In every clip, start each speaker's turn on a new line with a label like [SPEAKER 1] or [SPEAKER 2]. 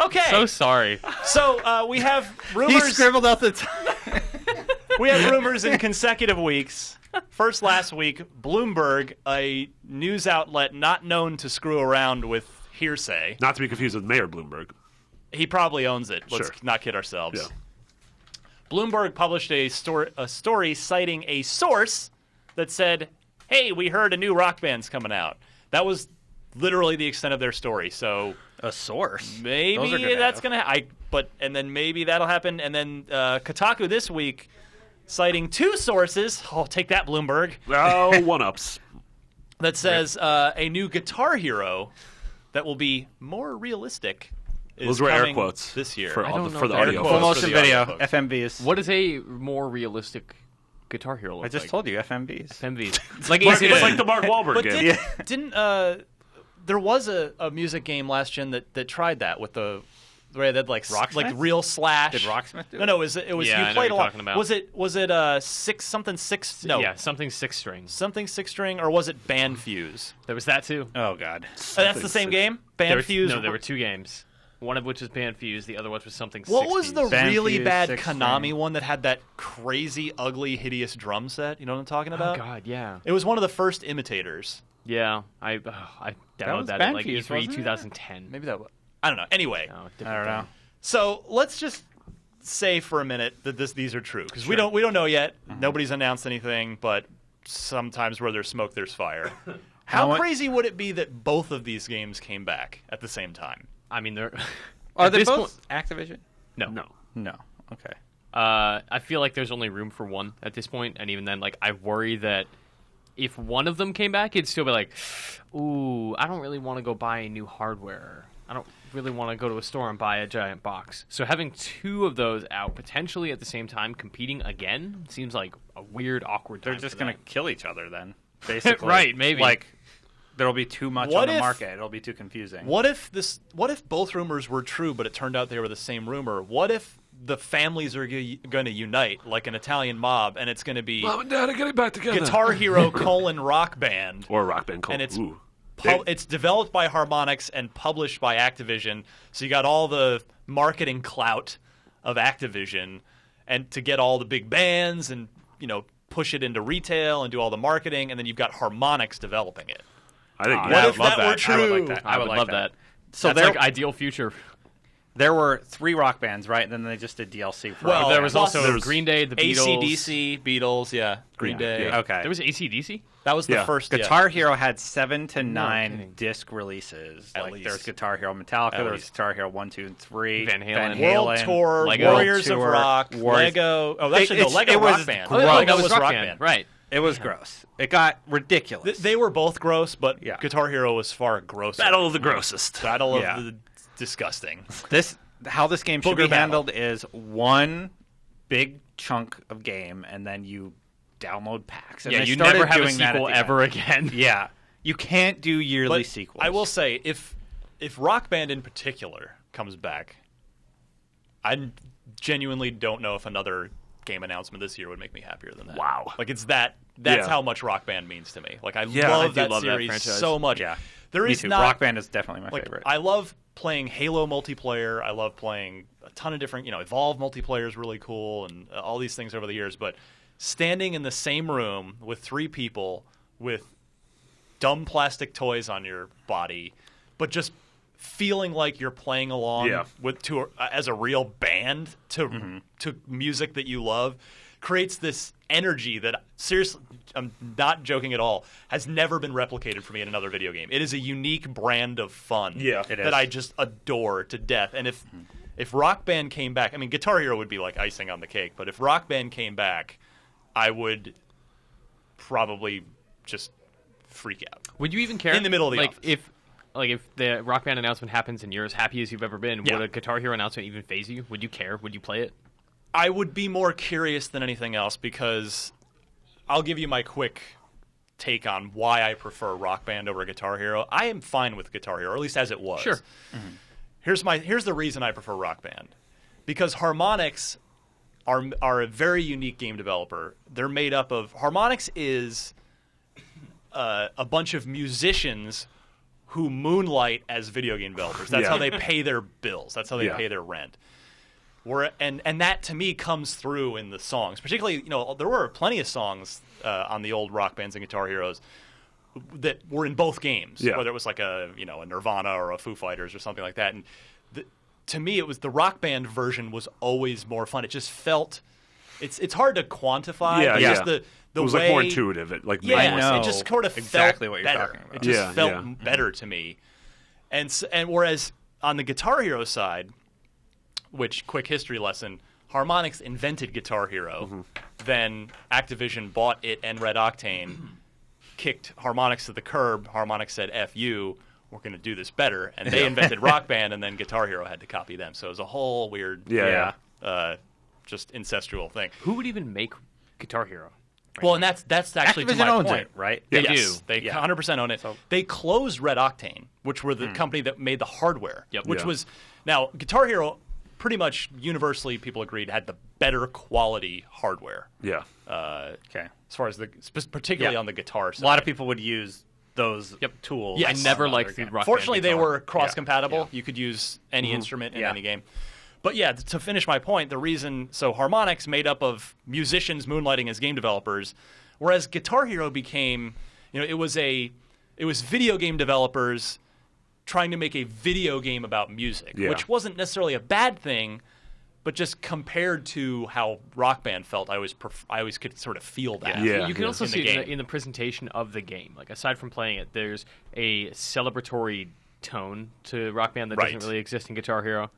[SPEAKER 1] Okay.
[SPEAKER 2] So sorry.
[SPEAKER 1] So we have
[SPEAKER 3] He
[SPEAKER 1] rumors.
[SPEAKER 3] scribbled out the time.
[SPEAKER 1] We have rumors in consecutive weeks. First last week, Bloomberg, a news outlet not known to screw around with hearsay.
[SPEAKER 4] Not to be confused with Mayor Bloomberg.
[SPEAKER 1] He probably owns it. Let's
[SPEAKER 4] Sure.
[SPEAKER 1] not kid ourselves.
[SPEAKER 4] Yeah.
[SPEAKER 1] Bloomberg published a story citing a source that said, hey, we heard a new Rock Band's coming out. That was literally the extent of their story. So
[SPEAKER 3] A source. Those are
[SPEAKER 1] maybe
[SPEAKER 3] good
[SPEAKER 1] that's
[SPEAKER 3] to have.
[SPEAKER 1] going to and then maybe that'll happen. And then Kotaku this week, citing two sources, I'll take that, Bloomberg,
[SPEAKER 4] Oh, one-ups.
[SPEAKER 1] that says a new Guitar Hero that will be more realistic is
[SPEAKER 4] Those were air
[SPEAKER 1] coming
[SPEAKER 4] quotes
[SPEAKER 1] this year.
[SPEAKER 4] for,
[SPEAKER 2] I
[SPEAKER 4] all
[SPEAKER 2] don't
[SPEAKER 4] the,
[SPEAKER 2] know
[SPEAKER 4] for the
[SPEAKER 2] if
[SPEAKER 4] audio.
[SPEAKER 1] quotes
[SPEAKER 3] Full
[SPEAKER 1] for
[SPEAKER 4] folks.
[SPEAKER 3] motion
[SPEAKER 1] the audio
[SPEAKER 3] video.
[SPEAKER 1] folks.
[SPEAKER 3] FMVs.
[SPEAKER 2] What is a more realistic Guitar Hero look
[SPEAKER 3] I just
[SPEAKER 2] like?
[SPEAKER 3] told you, FMVs.
[SPEAKER 2] FMVs. Like
[SPEAKER 4] It's
[SPEAKER 2] easy
[SPEAKER 4] like the Mark Wahlberg
[SPEAKER 1] But
[SPEAKER 4] game.
[SPEAKER 1] didn't there was a music game last gen that tried that with the where they had like
[SPEAKER 3] Rocksmith?
[SPEAKER 1] real slash.
[SPEAKER 3] Did Rocksmith do
[SPEAKER 1] No,
[SPEAKER 3] it?
[SPEAKER 1] no, it was
[SPEAKER 2] Yeah, I
[SPEAKER 1] you
[SPEAKER 2] know
[SPEAKER 1] played
[SPEAKER 2] what
[SPEAKER 1] a
[SPEAKER 2] you're
[SPEAKER 1] lot.
[SPEAKER 2] talking about.
[SPEAKER 1] Was it six? No,
[SPEAKER 2] Yeah, something 6 strings.
[SPEAKER 1] something 6-string, or was it Band Fuse?
[SPEAKER 2] There was that too.
[SPEAKER 3] Oh, God.
[SPEAKER 1] That's the same game. Band Fuse.
[SPEAKER 2] No, there were 2 games. One of which was Band Fuse. The other one was something.
[SPEAKER 1] What
[SPEAKER 2] 6
[SPEAKER 1] was the
[SPEAKER 2] Fuse.
[SPEAKER 3] Band
[SPEAKER 1] really
[SPEAKER 3] Fuse,
[SPEAKER 1] bad
[SPEAKER 3] 6-string.
[SPEAKER 1] Konami one that had that crazy, ugly, hideous drum set? You know what I'm talking
[SPEAKER 2] Oh
[SPEAKER 1] about?
[SPEAKER 2] God, yeah,
[SPEAKER 1] It was one of the first imitators.
[SPEAKER 2] yeah. I
[SPEAKER 3] was
[SPEAKER 2] downloaded that
[SPEAKER 3] Band
[SPEAKER 2] at like
[SPEAKER 3] Fuse,
[SPEAKER 2] E3
[SPEAKER 3] wasn't it?
[SPEAKER 2] 2010.
[SPEAKER 1] Maybe that was. I don't know. Anyway,
[SPEAKER 2] No,
[SPEAKER 3] I
[SPEAKER 2] different
[SPEAKER 3] don't know.
[SPEAKER 2] thing.
[SPEAKER 1] so let's just say for a minute that these are true because we don't know yet. Nobody's announced anything, but sometimes where there's smoke, there's fire. How
[SPEAKER 3] How-
[SPEAKER 1] crazy would it be that both of these games came back at the same time?
[SPEAKER 2] I mean, they're.
[SPEAKER 3] Are
[SPEAKER 2] at
[SPEAKER 3] they
[SPEAKER 2] this
[SPEAKER 3] both Activision?
[SPEAKER 2] No.
[SPEAKER 3] No. Okay.
[SPEAKER 2] I feel like there's only room for one at this point, and even then, like, I worry that if one of them came back, it'd still be like, ooh, I don't really want to go buy new hardware. I don't really want to go to a store and buy a giant box. So having 2 of those out potentially at the same time competing again seems like a weird, awkward time.
[SPEAKER 3] They're just
[SPEAKER 2] for
[SPEAKER 3] going to
[SPEAKER 2] that.
[SPEAKER 3] kill each other then, basically.
[SPEAKER 2] Right, maybe.
[SPEAKER 3] Like, there'll be too much
[SPEAKER 1] What
[SPEAKER 3] on the
[SPEAKER 1] if-
[SPEAKER 3] market. It'll be too confusing.
[SPEAKER 1] What if both rumors were true, but it turned out they were the same rumor? What if the families are going to unite like an Italian mob, and it's going to be
[SPEAKER 4] Mom and Dad are getting back together.
[SPEAKER 1] Guitar Hero : Rock Band?
[SPEAKER 4] Or a rock band called
[SPEAKER 1] And it's
[SPEAKER 4] Ooh.
[SPEAKER 1] It's developed by Harmonix and published by Activision. So you got all the marketing clout of Activision, and to get all the big bands and push it into retail and do all the marketing, and then you've got Harmonix developing it.
[SPEAKER 4] I think
[SPEAKER 1] What
[SPEAKER 4] yeah,
[SPEAKER 1] if that were true?
[SPEAKER 3] I would like that.
[SPEAKER 2] I would
[SPEAKER 3] like
[SPEAKER 2] love that.
[SPEAKER 3] So
[SPEAKER 2] That's
[SPEAKER 3] there,
[SPEAKER 2] like ideal future.
[SPEAKER 3] there were 3 rock bands, right? And then they just did DLC for
[SPEAKER 1] Well,
[SPEAKER 3] rock
[SPEAKER 2] There
[SPEAKER 3] bands.
[SPEAKER 2] was also
[SPEAKER 1] there was
[SPEAKER 2] Green Day, the Beatles.
[SPEAKER 1] AC/DC, Beatles, yeah, Green Day.
[SPEAKER 4] yeah.
[SPEAKER 3] Okay.
[SPEAKER 2] There was AC/DC?
[SPEAKER 1] That was the
[SPEAKER 4] Yeah.
[SPEAKER 1] first
[SPEAKER 3] Guitar Hero had 7 to 9
[SPEAKER 2] kidding.
[SPEAKER 3] disc releases.
[SPEAKER 1] At
[SPEAKER 3] Like
[SPEAKER 1] least.
[SPEAKER 3] there's Guitar Hero Metallica,
[SPEAKER 1] At
[SPEAKER 3] there was
[SPEAKER 1] least.
[SPEAKER 3] Guitar Hero 1, 2, and 3.
[SPEAKER 2] Van Halen.
[SPEAKER 1] World Tour,
[SPEAKER 2] Lego.
[SPEAKER 1] Warriors of
[SPEAKER 3] Tour,
[SPEAKER 1] Rock,
[SPEAKER 3] Warriors-
[SPEAKER 1] Lego. Oh, that's
[SPEAKER 3] It-
[SPEAKER 1] Lego
[SPEAKER 3] it
[SPEAKER 1] Rock
[SPEAKER 3] was
[SPEAKER 1] Band.
[SPEAKER 3] gross.
[SPEAKER 1] Lego was Rock Band.
[SPEAKER 2] Right.
[SPEAKER 3] It was gross. It got ridiculous.
[SPEAKER 1] They were both gross, but
[SPEAKER 3] Yeah.
[SPEAKER 1] Guitar Hero was far grosser.
[SPEAKER 4] Battle of the grossest.
[SPEAKER 1] Battle of
[SPEAKER 3] Yeah.
[SPEAKER 1] the disgusting.
[SPEAKER 3] How this game should
[SPEAKER 1] Booger
[SPEAKER 3] be
[SPEAKER 1] battle.
[SPEAKER 3] handled is one big chunk of game, and then you download packs. And
[SPEAKER 2] Yeah,
[SPEAKER 3] they
[SPEAKER 2] you
[SPEAKER 3] started
[SPEAKER 2] never have a
[SPEAKER 3] doing that at
[SPEAKER 2] sequel
[SPEAKER 3] the end.
[SPEAKER 2] ever again.
[SPEAKER 3] Yeah, you can't do yearly
[SPEAKER 1] But
[SPEAKER 3] sequels.
[SPEAKER 1] I will say, if Rock Band in particular comes back, I genuinely don't know if another game announcement this year would make me happier than that.
[SPEAKER 4] Wow.
[SPEAKER 1] Like that's
[SPEAKER 4] Yeah.
[SPEAKER 1] how much Rock Band means to me. Like I
[SPEAKER 4] Yeah, I
[SPEAKER 1] love
[SPEAKER 4] do
[SPEAKER 1] that
[SPEAKER 2] love that
[SPEAKER 1] series
[SPEAKER 2] franchise.
[SPEAKER 1] so much.
[SPEAKER 3] Yeah,
[SPEAKER 1] There
[SPEAKER 3] me
[SPEAKER 1] is
[SPEAKER 3] too.
[SPEAKER 1] not
[SPEAKER 3] Rock Band is definitely my
[SPEAKER 1] like
[SPEAKER 3] favorite.
[SPEAKER 1] I love playing Halo multiplayer. I love playing a ton of different, Evolve multiplayer is really cool, and all these things over the years. But standing in the same room with 3 people with dumb plastic toys on your body, but just feeling like you're playing along
[SPEAKER 4] Yeah.
[SPEAKER 1] as a real band to music that you love, creates this energy that, seriously, I'm not joking at all, has never been replicated for me in another video game. It is a unique brand of fun
[SPEAKER 4] Yeah,
[SPEAKER 3] it is.
[SPEAKER 1] that I just adore to death. And if Rock Band came back, I mean, Guitar Hero would be like icing on the cake, but if Rock Band came back, I would probably just freak out.
[SPEAKER 2] Would you even care
[SPEAKER 1] In the middle of the office.
[SPEAKER 2] if the Rock Band announcement happens and you're as happy as you've ever been,
[SPEAKER 1] Yeah.
[SPEAKER 2] would a Guitar Hero announcement even faze you? Would you care? Would you play it?
[SPEAKER 1] I would be more curious than anything else because I'll give you my quick take on why I prefer Rock Band over Guitar Hero. I am fine with Guitar Hero, or at least as it was.
[SPEAKER 2] Sure.
[SPEAKER 1] Here's the reason I prefer Rock Band. Because Harmonix are a very unique game developer. They're made up of Harmonix is a bunch of musicians who moonlight as video game developers. That's
[SPEAKER 4] Yeah.
[SPEAKER 1] how they pay their bills. That's how they
[SPEAKER 4] Yeah.
[SPEAKER 1] pay their rent. And that to me comes through in the songs. Particularly, there were plenty of songs on the old Rock Bands and Guitar Heroes that were in both games,
[SPEAKER 4] Yeah.
[SPEAKER 1] whether it was like a Nirvana or a Foo Fighters or something like that. And to me, it was the Rock Band version was always more fun. It just felt it's hard to quantify.
[SPEAKER 4] Yeah,
[SPEAKER 1] but
[SPEAKER 4] yeah.
[SPEAKER 1] just the
[SPEAKER 4] It was
[SPEAKER 1] way,
[SPEAKER 4] like more intuitive. It like
[SPEAKER 1] Yeah,
[SPEAKER 4] made
[SPEAKER 3] I
[SPEAKER 4] more
[SPEAKER 3] know.
[SPEAKER 4] sense.
[SPEAKER 1] it just sort of
[SPEAKER 3] exactly
[SPEAKER 1] felt
[SPEAKER 3] what you're
[SPEAKER 1] better.
[SPEAKER 3] talking about.
[SPEAKER 1] It just
[SPEAKER 4] Yeah,
[SPEAKER 1] felt
[SPEAKER 4] yeah.
[SPEAKER 1] better to me. And whereas on the Guitar Hero side, which quick history lesson, Harmonix invented Guitar Hero,
[SPEAKER 4] Mm-hmm.
[SPEAKER 1] then Activision bought it and Red Octane, kicked Harmonix to the curb. Harmonix said, "F you, we're going to do this better," and they invented Rock Band, and then Guitar Hero had to copy them. So it was a whole weird, just incestual thing.
[SPEAKER 2] Who would even make Guitar Hero?
[SPEAKER 1] Well, and that's actually to
[SPEAKER 3] Activision
[SPEAKER 1] my
[SPEAKER 3] owns
[SPEAKER 1] point.
[SPEAKER 3] it, right?
[SPEAKER 2] They
[SPEAKER 1] Yes,
[SPEAKER 2] do.
[SPEAKER 1] They
[SPEAKER 3] Yeah.
[SPEAKER 1] 100% own it.
[SPEAKER 3] So-
[SPEAKER 1] They closed Red Octane, which were the company that made the hardware.
[SPEAKER 2] Yep.
[SPEAKER 1] Which
[SPEAKER 4] Yeah.
[SPEAKER 1] was now Guitar Hero. Pretty much universally, people agreed had the better quality hardware.
[SPEAKER 4] Yeah.
[SPEAKER 3] Okay.
[SPEAKER 1] As far as particularly
[SPEAKER 3] Yeah.
[SPEAKER 1] on the guitar side.
[SPEAKER 3] A lot of people would use those tools.
[SPEAKER 1] Yes.
[SPEAKER 2] I never
[SPEAKER 3] on
[SPEAKER 2] liked
[SPEAKER 3] other
[SPEAKER 2] the
[SPEAKER 3] games.
[SPEAKER 2] Rock
[SPEAKER 1] Fortunately,
[SPEAKER 2] Band
[SPEAKER 1] they
[SPEAKER 2] guitar.
[SPEAKER 1] were cross-compatible. You could use any instrument in
[SPEAKER 3] Yeah.
[SPEAKER 1] any game. But yeah, to finish my point, the reason Harmonix made up of musicians moonlighting as game developers, whereas Guitar Hero became, it was video game developers trying to make a video game about music,
[SPEAKER 4] Yeah.
[SPEAKER 1] which wasn't necessarily a bad thing, but just compared to how Rock Band felt, I always could sort of feel that.
[SPEAKER 4] Yeah.
[SPEAKER 2] You can also
[SPEAKER 1] in
[SPEAKER 2] see
[SPEAKER 1] the
[SPEAKER 2] it
[SPEAKER 1] game.
[SPEAKER 2] in the presentation of the game. Like aside from playing it, there's a celebratory tone to Rock Band that
[SPEAKER 1] Right.
[SPEAKER 2] doesn't really exist in Guitar Hero,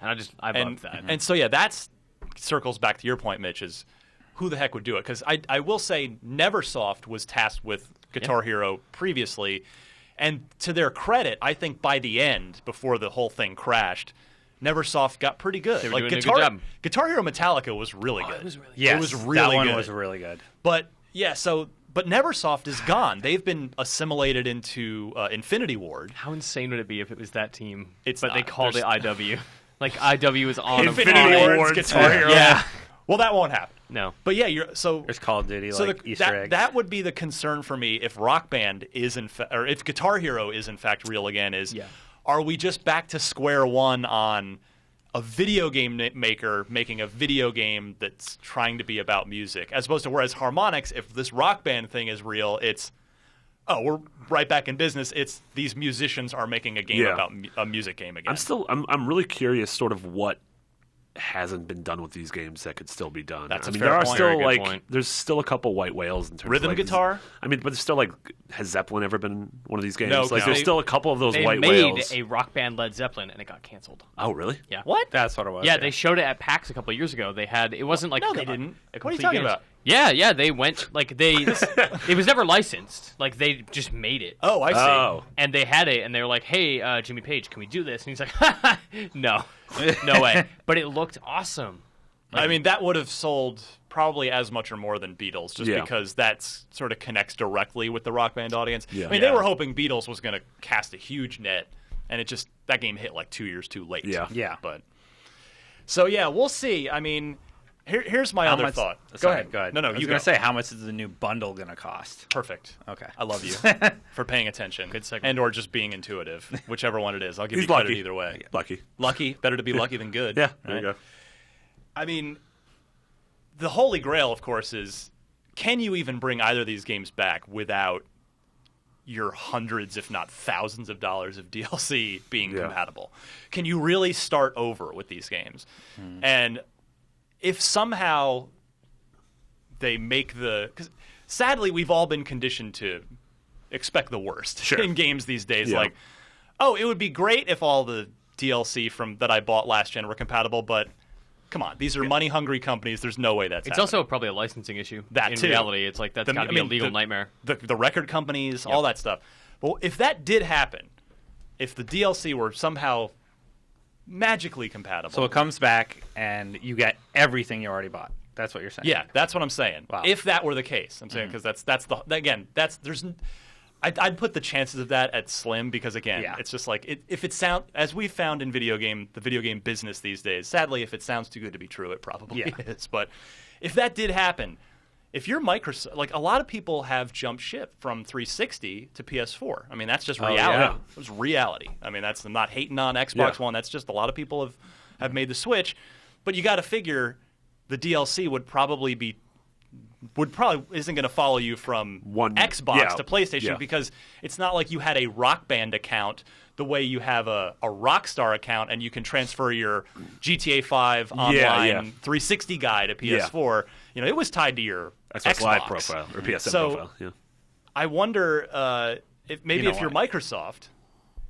[SPEAKER 2] and I love that.
[SPEAKER 1] And so yeah, that's circles back to your point, Mitch, is who the heck would do it? Because I will say Neversoft was tasked with Guitar Hero previously, and to their credit, I think by the end, before the whole thing crashed, Neversoft got pretty good.
[SPEAKER 2] They were
[SPEAKER 1] Like
[SPEAKER 2] doing a
[SPEAKER 1] Guitar,
[SPEAKER 2] good job.
[SPEAKER 1] Guitar Hero Metallica was really good.
[SPEAKER 2] it was really
[SPEAKER 3] Yes,
[SPEAKER 1] It was really
[SPEAKER 3] that one
[SPEAKER 1] good.
[SPEAKER 3] was really good.
[SPEAKER 1] But yeah, but Neversoft is gone. They've been assimilated into Infinity Ward.
[SPEAKER 2] How insane would it be if it was that team?
[SPEAKER 1] It's
[SPEAKER 2] but they
[SPEAKER 1] not.
[SPEAKER 2] called it
[SPEAKER 1] There's-
[SPEAKER 2] IW. Like IW is on
[SPEAKER 1] Infinity
[SPEAKER 2] on it.
[SPEAKER 1] Ward's
[SPEAKER 4] Ward's
[SPEAKER 1] Guitar Hero.
[SPEAKER 3] Yeah.
[SPEAKER 1] Well, that won't happen.
[SPEAKER 2] No.
[SPEAKER 1] But yeah,
[SPEAKER 3] There's Call of Duty, like Easter eggs.
[SPEAKER 1] that would be the concern for me if Rock Band is or if Guitar Hero is in fact real again. Are we just back to square one on a video game maker making a video game that's trying to be about music, as opposed to whereas Harmonix, if this Rock Band thing is real, it's we're right back in business. It's these musicians are making a game
[SPEAKER 4] Yeah.
[SPEAKER 1] about a music game again.
[SPEAKER 4] I'm really curious sort of what hasn't been done with these games that could still be done.
[SPEAKER 1] That's
[SPEAKER 4] I
[SPEAKER 1] a
[SPEAKER 4] mean,
[SPEAKER 1] fair
[SPEAKER 4] there are
[SPEAKER 1] point.
[SPEAKER 4] still
[SPEAKER 2] Very good
[SPEAKER 4] like
[SPEAKER 2] point.
[SPEAKER 4] there's still a couple white whales in terms
[SPEAKER 1] Rhythm
[SPEAKER 4] of like,
[SPEAKER 1] guitar?
[SPEAKER 4] I mean, but there's still like has Zeppelin ever been one of these games?
[SPEAKER 1] No,
[SPEAKER 4] like
[SPEAKER 1] no.
[SPEAKER 4] there's still a couple of those
[SPEAKER 2] They
[SPEAKER 4] white
[SPEAKER 2] made
[SPEAKER 4] whales.
[SPEAKER 2] a Rock Band Led Zeppelin and it got canceled.
[SPEAKER 4] Oh, really?
[SPEAKER 2] Yeah.
[SPEAKER 1] What?
[SPEAKER 3] That's what it was.
[SPEAKER 2] Yeah, they showed it at PAX a couple of years ago. They had it wasn't like
[SPEAKER 1] No, they didn't.
[SPEAKER 2] a
[SPEAKER 1] What are you
[SPEAKER 2] complete
[SPEAKER 1] talking
[SPEAKER 2] game.
[SPEAKER 1] about?
[SPEAKER 2] Yeah, they went like they. It was never licensed. Like they just made it.
[SPEAKER 1] Oh, I see.
[SPEAKER 4] Oh,
[SPEAKER 2] And they had it, and they were like, "Hey, Jimmy Page, can we do this?" And he's like, "No, no way." But it looked awesome.
[SPEAKER 1] I mean, that would have sold probably as much or more than Beatles, just
[SPEAKER 4] Yeah.
[SPEAKER 1] because that sort of connects directly with the Rock Band audience.
[SPEAKER 4] Yeah.
[SPEAKER 1] I mean, they were hoping Beatles was going to cast a huge net, and that game hit like 2 years too late.
[SPEAKER 4] Yeah.
[SPEAKER 3] Yeah.
[SPEAKER 1] But so yeah, we'll see. I mean, here's my
[SPEAKER 3] How
[SPEAKER 1] other
[SPEAKER 3] much-
[SPEAKER 1] thought.
[SPEAKER 3] Sorry,
[SPEAKER 1] Go ahead. No,
[SPEAKER 3] I was
[SPEAKER 1] you
[SPEAKER 3] gonna
[SPEAKER 1] go.
[SPEAKER 3] say, how much is the new bundle gonna cost?
[SPEAKER 1] Perfect.
[SPEAKER 3] Okay.
[SPEAKER 1] I love you for paying attention.
[SPEAKER 2] Good segment.
[SPEAKER 1] And or just being intuitive, whichever one it is. I'll give
[SPEAKER 4] he's
[SPEAKER 1] you credit
[SPEAKER 4] lucky.
[SPEAKER 1] either way.
[SPEAKER 4] Lucky.
[SPEAKER 1] Lucky, better to be lucky than good.
[SPEAKER 4] Yeah. There
[SPEAKER 1] right?
[SPEAKER 4] you go.
[SPEAKER 1] I mean, the holy grail, of course, is can you even bring either of these games back without your hundreds, if not thousands of dollars of DLC being
[SPEAKER 4] Yeah.
[SPEAKER 1] compatible? Can you really start over with these games? And if somehow they make because sadly, we've all been conditioned to expect the worst
[SPEAKER 4] Sure.
[SPEAKER 1] in games these days.
[SPEAKER 4] Yeah.
[SPEAKER 1] Like, oh, it would be great if all the DLC that I bought last gen were compatible, but come on, these are money-hungry companies. There's no way that's
[SPEAKER 2] It's
[SPEAKER 1] happening.
[SPEAKER 2] also probably a licensing issue.
[SPEAKER 1] That
[SPEAKER 2] in
[SPEAKER 1] too.
[SPEAKER 2] reality, it's like that's got to be a legal nightmare.
[SPEAKER 1] The record companies, all that stuff. But if that did happen, if the DLC were somehow magically compatible,
[SPEAKER 3] So it comes back and you get everything you already bought. That's what you're saying.
[SPEAKER 1] yeah, that's what I'm saying.
[SPEAKER 3] Wow.
[SPEAKER 1] If that were the case, I'm saying because I'd put the chances of that at slim because again,
[SPEAKER 3] Yeah.
[SPEAKER 1] it's just like if it sound as we found in the video game business these days. Sadly, if it sounds too good to be true, it probably
[SPEAKER 3] Yeah.
[SPEAKER 1] is. But if that did happen, if you're Microsoft, like a lot of people have jumped ship from 360 to PS4. I mean, that's just reality.
[SPEAKER 4] yeah.
[SPEAKER 1] It's reality. I mean, I'm not hating on Xbox One. That's just a lot of people have made the switch. But you got to figure the DLC would probably isn't going to follow you from Xbox to PlayStation because it's not like you had a Rock Band account the way you have a Rockstar account and you can transfer your GTA 5 online 360 guy to PS4. You know, it was tied to your Xbox
[SPEAKER 4] Live profile or PSN profile. Yeah.
[SPEAKER 1] I wonder if you're Microsoft.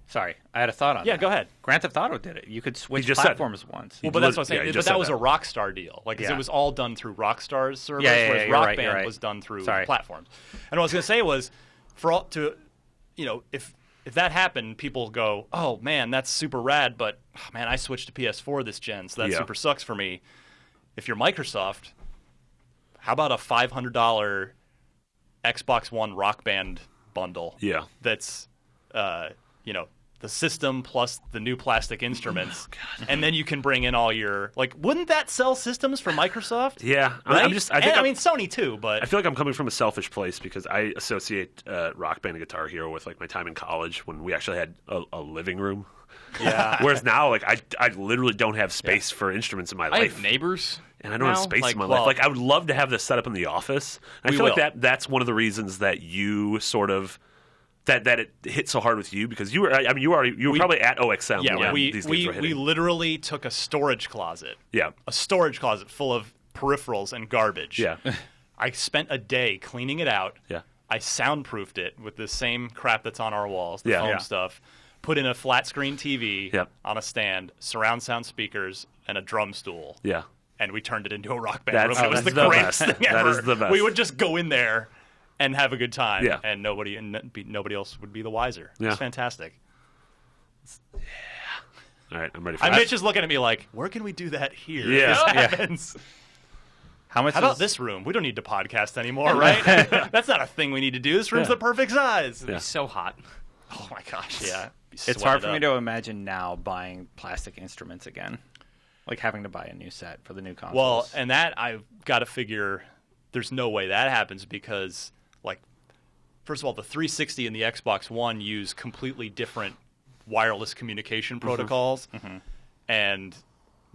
[SPEAKER 3] Sorry, I had a thought on that.
[SPEAKER 1] Yeah, go ahead.
[SPEAKER 3] Grand Theft Auto did it. You could switch platforms once.
[SPEAKER 1] Well, but that's what I'm saying. But that was a Rockstar deal. Like, 'cause it was all done through Rockstar's servers, whereas Rock Band was done through platforms. And what I was going to say was, if that happened, people go, "Oh man, that's super rad," but man, I switched to PS4 this gen, so that super sucks for me. If you're Microsoft, how about a $500 Xbox One Rock Band bundle?
[SPEAKER 4] Yeah,
[SPEAKER 1] that's the system plus the new plastic instruments, and then you can bring in all your wouldn't that sell systems for Microsoft?
[SPEAKER 4] Yeah,
[SPEAKER 1] right?
[SPEAKER 4] I
[SPEAKER 1] mean Sony too, but
[SPEAKER 4] I feel like I'm coming from a selfish place because I associate Rock Band and Guitar Hero with my time in college when we actually had a living room.
[SPEAKER 1] Yeah.
[SPEAKER 4] Whereas now, I literally don't have space for instruments in my life.
[SPEAKER 2] I have neighbors.
[SPEAKER 4] And I don't have space in my life. I would love to have this set up in the office. And I feel like that's one of the reasons that you sort of that it hit so hard with you because you were probably at OXM.
[SPEAKER 1] Yeah,
[SPEAKER 4] when these games were hitting.
[SPEAKER 1] we literally took a storage closet.
[SPEAKER 4] Yeah.
[SPEAKER 1] A storage closet full of peripherals and garbage.
[SPEAKER 4] Yeah.
[SPEAKER 1] I spent a day cleaning it out.
[SPEAKER 4] Yeah.
[SPEAKER 1] I soundproofed it with the same crap that's on our walls, the foam stuff. Put in a flat screen TV on a stand, surround sound speakers, and a drum stool.
[SPEAKER 4] Yeah.
[SPEAKER 1] And we turned it into a Rock Band room. It was the greatest thing ever.
[SPEAKER 4] That is the best.
[SPEAKER 1] We would just go in there and have a good time, and nobody else would be the wiser.
[SPEAKER 4] Yeah.
[SPEAKER 1] It's fantastic.
[SPEAKER 4] Yeah. All right, I'm ready for that.
[SPEAKER 1] Mitch is looking at me like, where can we do that here?
[SPEAKER 4] Yeah.
[SPEAKER 1] If this happens?
[SPEAKER 3] How
[SPEAKER 1] about this room? We don't need to podcast anymore, right? That's not a thing we need to do. This room's the perfect size.
[SPEAKER 2] It's so hot.
[SPEAKER 1] Oh, my gosh, yeah.
[SPEAKER 3] It's hard for me to imagine now buying plastic instruments again. Like having to buy a new set for the new consoles.
[SPEAKER 1] Well, and that I've got to figure there's no way that happens because, first of all, the 360 and the Xbox One use completely different wireless communication protocols. Mm-hmm. And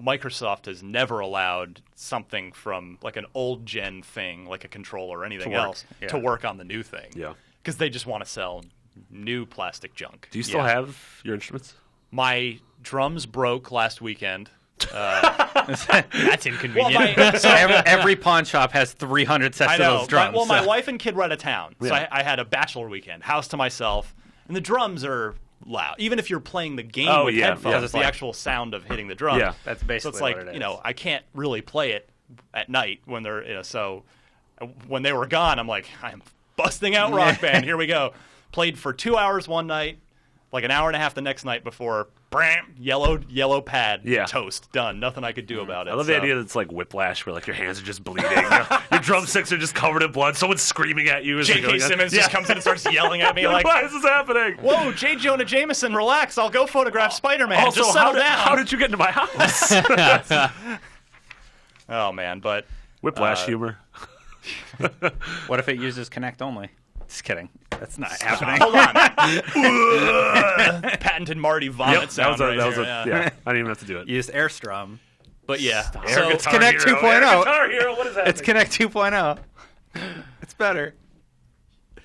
[SPEAKER 1] Microsoft has never allowed something from, an old gen thing, like a controller or anything else, to work on the new thing.
[SPEAKER 4] Yeah.
[SPEAKER 1] Because they just want to sell new plastic junk.
[SPEAKER 4] Do you still have your instruments?
[SPEAKER 1] My drums broke last weekend.
[SPEAKER 2] That's inconvenient.
[SPEAKER 3] Every pawn shop has 300 sets of those drums.
[SPEAKER 1] My wife and kid were out of town, so I had a bachelor weekend, house to myself, and the drums are loud. Even if you're playing the game with headphones, it's the actual sound of hitting the drum.
[SPEAKER 3] Yeah, that's basically
[SPEAKER 1] so it's
[SPEAKER 3] what it is.
[SPEAKER 1] I can't really play it at night when they're so when they were gone, I'm like, I'm busting out Rock Band. Here we go. Played for 2 hours one night, an hour and a half the next night before. Yellow pad, toast, done. Nothing I could do about it.
[SPEAKER 4] I love the idea that it's like Whiplash, where your hands are just bleeding. Your drumsticks are just covered in blood. Someone's screaming at you.
[SPEAKER 1] J.K. Simmons just comes in and starts yelling at me
[SPEAKER 4] why is this happening?
[SPEAKER 1] Whoa, J. Jonah Jameson, relax. I'll go photograph Spider-Man.
[SPEAKER 4] Also,
[SPEAKER 1] just settle down.
[SPEAKER 4] How did you get into my house?
[SPEAKER 1] Oh, man, but...
[SPEAKER 4] Whiplash humor.
[SPEAKER 3] What if it uses Kinect only? Just kidding. That's not happening.
[SPEAKER 1] Hold on. Patented Marty vomit sound
[SPEAKER 4] I didn't even have to do it.
[SPEAKER 3] Use Airstrum.
[SPEAKER 1] But yeah.
[SPEAKER 3] So it's Kinect 2.0.
[SPEAKER 4] Guitar Hero, what is that?
[SPEAKER 3] It's Kinect 2.0. It's better.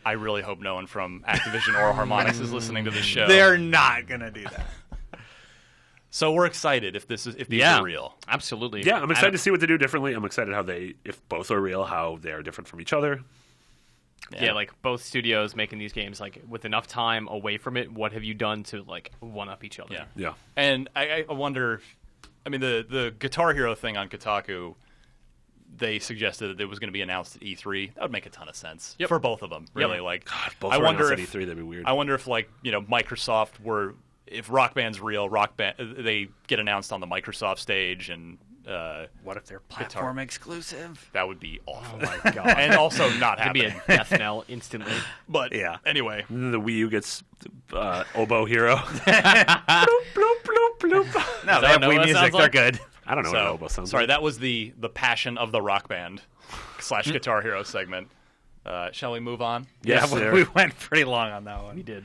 [SPEAKER 1] I really hope no one from Activision or Harmonix is listening to this show.
[SPEAKER 3] They're not going to do that.
[SPEAKER 1] So we're excited if these are real.
[SPEAKER 2] Absolutely.
[SPEAKER 4] Yeah, I'm excited to see what they do differently. I'm excited if both are real, how they are different from each other.
[SPEAKER 2] Yeah, both studios making these games, with enough time away from it, what have you done to, one-up each other?
[SPEAKER 4] Yeah.
[SPEAKER 1] And I wonder, the Guitar Hero thing on Kotaku, they suggested that it was going to be announced at E3. That would make a ton of sense for both of them, really.
[SPEAKER 4] God, both were announced at E3, that'd be weird.
[SPEAKER 1] I wonder if, Microsoft were... If Rock Band's real, they get announced on the Microsoft stage, and
[SPEAKER 3] what if they're platform exclusive?
[SPEAKER 1] That would be awful.
[SPEAKER 3] Oh my god!
[SPEAKER 1] And also not
[SPEAKER 2] happening. It'd be a death knell instantly.
[SPEAKER 1] But anyway,
[SPEAKER 4] and then the Wii U gets Oboe Hero.
[SPEAKER 3] Bloop, bloop, bloop, bloop. No, they have Wii music. They're good.
[SPEAKER 4] I don't know what an oboe sounds
[SPEAKER 1] like.
[SPEAKER 4] Sorry,
[SPEAKER 1] that was the passion of the Rock Band. / Guitar Hero segment. Shall we move on?
[SPEAKER 4] Yes,
[SPEAKER 3] we went pretty long on that one.
[SPEAKER 2] We did.